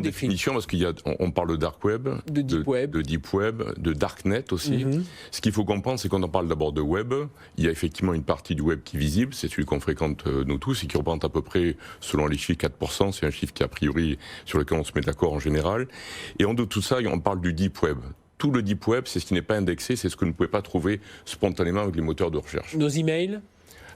définition, parce on parle de dark web, de deep web, de darknet aussi. Ce qu'il faut comprendre, c'est quand on parle d'abord de web, il y a effectivement une partie du web qui est visible, c'est celui qu'on fréquente nous tous, et qui représente à peu près, selon les chiffres, 4%. C'est un chiffre qui, a priori, sur lequel on se met d'accord en général. Et en dessous de tout ça, on parle du deep web. Tout le deep web, c'est ce qui n'est pas indexé, c'est ce que vous ne pouvez pas trouver spontanément avec les moteurs de recherche. Nos emails ?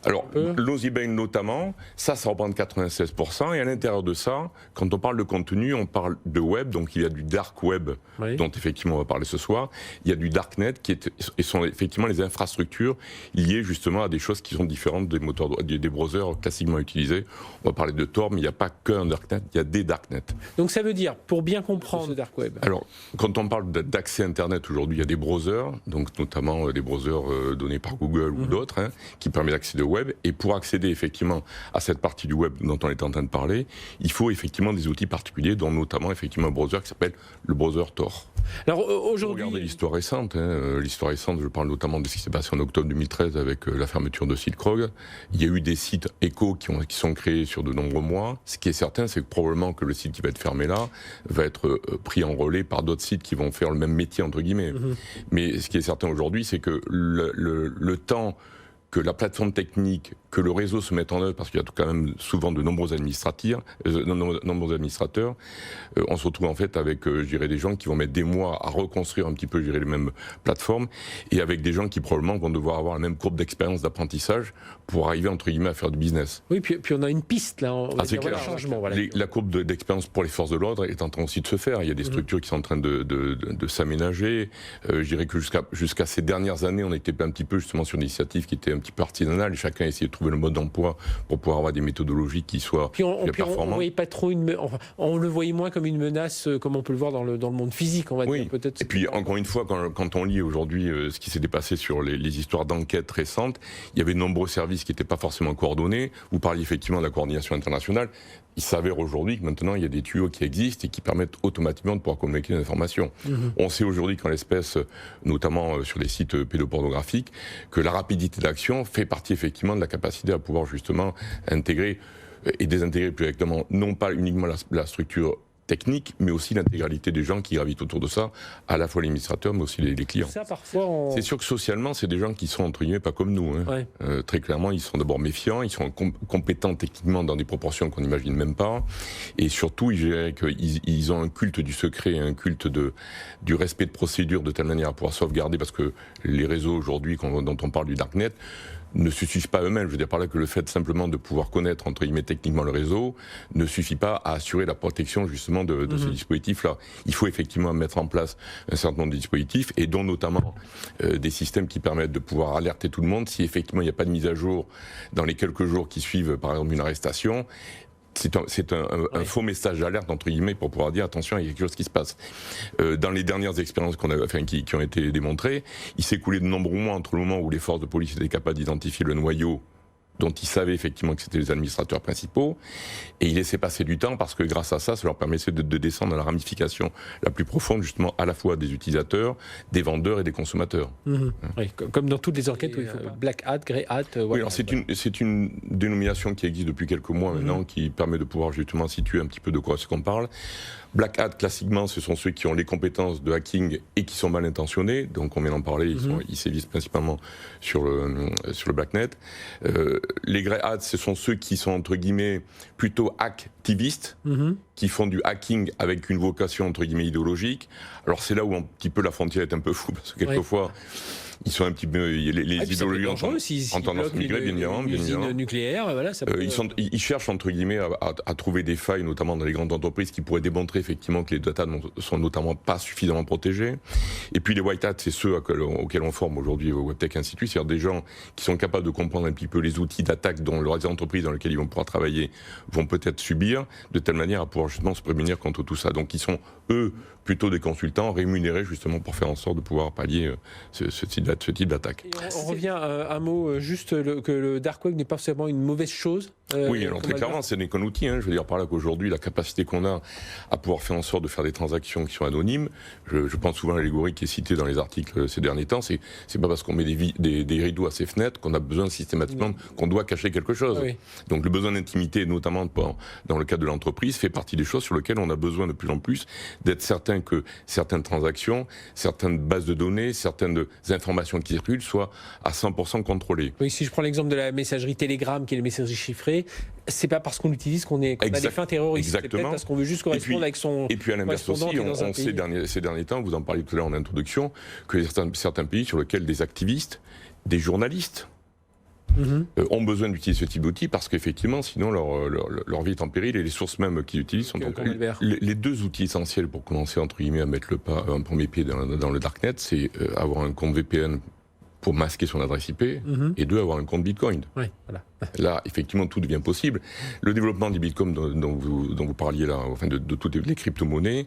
Alors, nos emails notamment, ça représente 96%. Et à l'intérieur de ça, quand on parle de contenu, on parle de web. Donc, il y a du dark web, dont effectivement on va parler ce soir. Il y a du darknet, qui sont effectivement les infrastructures liées justement à des choses qui sont différentes des moteurs, des browsers classiquement utilisés. On va parler de Tor, mais il n'y a pas qu'un darknet, il y a des darknets. Donc, ça veut dire, pour bien comprendre ce dark web. Alors, quand on parle d'accès Internet aujourd'hui, il y a des browsers, donc notamment des browsers donnés par Google ou d'autres, qui permettent d'accéder au web. Et pour accéder effectivement à cette partie du web dont on est en train de parler, il faut effectivement des outils particuliers, dont notamment effectivement un browser qui s'appelle le browser Tor. Alors aujourd'hui, regardez l'histoire récente. L'histoire récente, je parle notamment de ce qui s'est passé en octobre 2013 avec la fermeture de Silk Road. Il y a eu des sites échos qui sont créés sur de nombreux mois. Ce qui est certain, c'est que probablement que le site qui va être fermé là va être pris en relais par d'autres sites qui vont faire le même métier entre guillemets. Mais ce qui est certain aujourd'hui, c'est que le temps que la plateforme technique, que le réseau se mette en œuvre, parce qu'il y a quand même souvent de nombreux administrateurs, on se retrouve en fait avec, je dirais, des gens qui vont mettre des mois à reconstruire un petit peu, je dirais, les mêmes plateformes, et avec des gens qui probablement vont devoir avoir la même courbe d'expérience d'apprentissage pour arriver, entre guillemets, à faire du business. Oui, puis on a une piste là, on va dire, clair. Changement. Voilà. La courbe d'expérience pour les forces de l'ordre est en train aussi de se faire. Il y a des structures qui sont en train de s'aménager. Je dirais que jusqu'à ces dernières années, on était un petit peu justement sur des initiatives qui étaient un petit peu artisanales, et chacun essayait de trouver le mode d'emploi pour pouvoir avoir des méthodologies qui soient performantes. On voyait pas trop on le voyait moins comme une menace, comme on peut le voir dans le monde physique, on va dire peut-être. Et puis encore une fois, quand on lit aujourd'hui ce qui s'est dépassé sur les histoires d'enquête récentes, il y avait de nombreux services qui n'étaient pas forcément coordonnés. Vous parliez effectivement de la coordination internationale. Il s'avère aujourd'hui que maintenant il y a des tuyaux qui existent et qui permettent automatiquement de pouvoir communiquer des informations. On sait aujourd'hui qu'en l'espèce, notamment sur les sites pédopornographiques, que la rapidité d'action fait partie effectivement de la capacité à pouvoir justement intégrer et désintégrer plus directement, non pas uniquement la structure technique, mais aussi l'intégralité des gens qui gravitent autour de ça, à la fois les administrateurs, mais aussi les clients. Ça, parfois, c'est sûr que socialement, c'est des gens qui sont, entre guillemets, pas comme nous. Très clairement, ils sont d'abord méfiants, ils sont compétents techniquement dans des proportions qu'on n'imagine même pas, et surtout, je dirais qu'ils ont un culte du secret, un culte du respect de procédures, de telle manière à pouvoir sauvegarder, parce que les réseaux aujourd'hui, dont on parle du darknet, ne suffisent pas eux-mêmes. Je veux dire par là que le fait simplement de pouvoir connaître, entre guillemets, techniquement le réseau, ne suffit pas à assurer la protection justement de ces dispositifs-là. Il faut effectivement mettre en place un certain nombre de dispositifs, et dont notamment des systèmes qui permettent de pouvoir alerter tout le monde si effectivement il n'y a pas de mise à jour dans les quelques jours qui suivent, par exemple, une arrestation. C'est un faux message d'alerte, entre guillemets, pour pouvoir dire attention, il y a quelque chose qui se passe. Dans les dernières expériences qui ont été démontrées, il s'est écoulé de nombreux mois entre le moment où les forces de police étaient capables d'identifier le noyau dont ils savaient effectivement que c'était les administrateurs principaux, et ils laissaient passer du temps parce que grâce à ça, ça leur permettait de descendre à la ramification la plus profonde, justement, à la fois des utilisateurs, des vendeurs et des consommateurs. Oui, comme dans toutes les enquêtes où il faut black hat, grey hat. Oui, alors c'est une dénomination qui existe depuis quelques mois maintenant, qui permet de pouvoir justement situer un petit peu de quoi est-ce qu'on parle. Black hat, classiquement, ce sont ceux qui ont les compétences de hacking et qui sont mal intentionnés. Donc, on vient d'en parler, ils sévissent principalement sur le blacknet. Les grey hats, ce sont ceux qui sont, entre guillemets, plutôt activistes, qui font du hacking avec une vocation, entre guillemets, idéologique. Alors, c'est là où un petit peu la frontière est un peu floue, parce que quelquefois, ils sont un petit peu... Les idéologies ont tendance à migrer, bien évidemment. Nucléaire, voilà, ça peut... Ils cherchent, entre guillemets, à trouver des failles, notamment dans les grandes entreprises, qui pourraient démontrer effectivement que les data ne sont notamment pas suffisamment protégées. Et puis les white hats, c'est ceux auxquels on forme aujourd'hui au WebTech Institute, c'est-à-dire des gens qui sont capables de comprendre un petit peu les outils d'attaque dont les entreprises dans lesquelles ils vont pouvoir travailler vont peut-être subir, de telle manière à pouvoir justement se prémunir contre tout ça. Donc ils sont, eux, plutôt des consultants rémunérés justement pour faire en sorte de pouvoir pallier ce type d'attaque. On revient à un mot, juste que le dark web n'est pas forcément une mauvaise chose. Oui, alors très clairement, ce n'est qu'un outil. Je veux dire par là qu'aujourd'hui, la capacité qu'on a à pouvoir faire en sorte de faire des transactions qui sont anonymes, je pense souvent à l'allégorie qui est citée dans les articles ces derniers temps, c'est pas parce qu'on met des rideaux à ses fenêtres qu'on a besoin systématiquement, qu'on doit cacher quelque chose. Oui. Donc le besoin d'intimité, notamment dans le cadre de l'entreprise, fait partie des choses sur lesquelles on a besoin de plus en plus d'être certain que certaines transactions, certaines bases de données, certaines informations qui circulent soient à 100% contrôlées. Oui, si je prends l'exemple de la messagerie Telegram, qui est la messagerie chiffrée, c'est pas parce qu'on l'utilise qu'on a des fins terroristes. C'est peut-être parce qu'on veut juste correspondre avec son. Et puis à l'inverse aussi, on sait ces derniers temps, vous en parliez tout à l'heure en introduction, que certains pays sur lesquels des activistes, des journalistes, ont besoin d'utiliser ce type d'outils parce qu'effectivement, sinon leur vie est en péril et les sources même qu'ils utilisent sont en péril. Les deux outils essentiels pour commencer entre guillemets à mettre un premier pied dans le darknet, c'est avoir un compte VPN pour masquer son adresse IP, et deux, avoir un compte Bitcoin. Oui, voilà. Là, effectivement, tout devient possible. Le développement du Bitcoin dont vous parliez là, enfin de toutes les crypto-monnaies,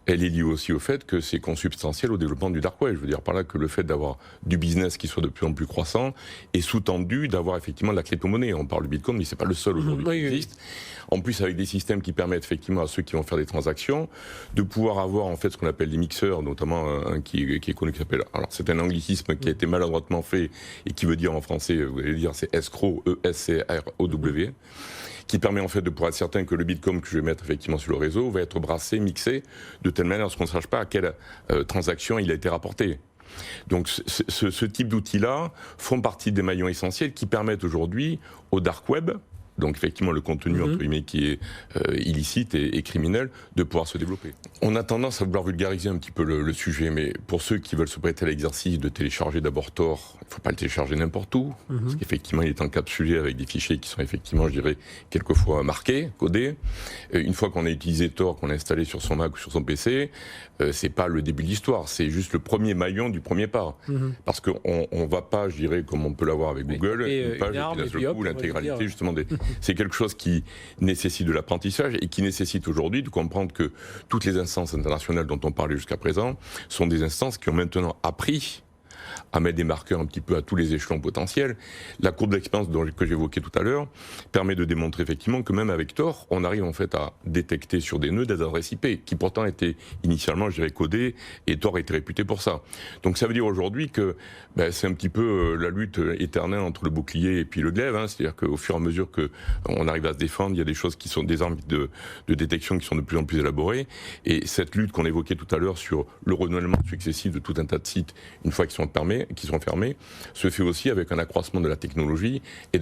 elle est liée aussi au fait que c'est consubstantiel au développement du dark web. Je veux dire par là que le fait d'avoir du business qui soit de plus en plus croissant est sous-tendu d'avoir effectivement de la crypto-monnaie. On parle du Bitcoin, mais c'est pas le seul aujourd'hui qui existe. En plus, avec des systèmes qui permettent effectivement à ceux qui vont faire des transactions de pouvoir avoir en fait ce qu'on appelle des mixeurs, notamment un qui est connu qui s'appelle. Alors c'est un anglicisme qui a été maladroitement fait et qui veut dire en français, vous allez dire, c'est escrow, ESCROW, qui permet en fait de pouvoir être certain que le Bitcoin que je vais mettre effectivement sur le réseau va être brassé, mixé, de telle manière à ce qu'on ne sache pas à quelle transaction il a été rapporté. Donc ce type d'outils-là font partie des maillons essentiels qui permettent aujourd'hui au dark web, donc effectivement le contenu entre guillemets qui est illicite et criminel, de pouvoir se développer. On a tendance à vouloir vulgariser un petit peu le sujet, mais pour ceux qui veulent se prêter à l'exercice de télécharger d'abord Tor, il ne faut pas le télécharger n'importe où, parce qu'effectivement il est encapsulé avec des fichiers qui sont effectivement, je dirais, quelquefois marqués, codés. Une fois qu'on a utilisé Tor, qu'on a installé sur son Mac ou sur son PC, c'est pas le début de l'histoire, c'est juste le premier maillon du premier pas. Parce qu'on ne va pas, je dirais, comme on peut l'avoir avec Google, une page qui d'un seul coup l'intégralité justement des... C'est quelque chose qui nécessite de l'apprentissage et qui nécessite aujourd'hui de comprendre que toutes les instances internationales dont on parlait jusqu'à présent sont des instances qui ont maintenant appris à mettre des marqueurs un petit peu à tous les échelons potentiels. La courbe d'expérience que j'évoquais tout à l'heure permet de démontrer effectivement que même avec Tor, on arrive en fait à détecter sur des nœuds des adresses IP qui pourtant étaient initialement, je dirais, codées, et Tor était réputé pour ça. Donc ça veut dire aujourd'hui que c'est un petit peu la lutte éternelle entre le bouclier et puis le glaive, c'est-à-dire qu'au fur et à mesure qu'on arrive à se défendre, il y a des choses qui sont des armes de détection qui sont de plus en plus élaborées, et cette lutte qu'on évoquait tout à l'heure sur le renouvellement successif de tout un tas de sites, une fois qu'ils sont fermés, se fait aussi avec un accroissement de la technologie et de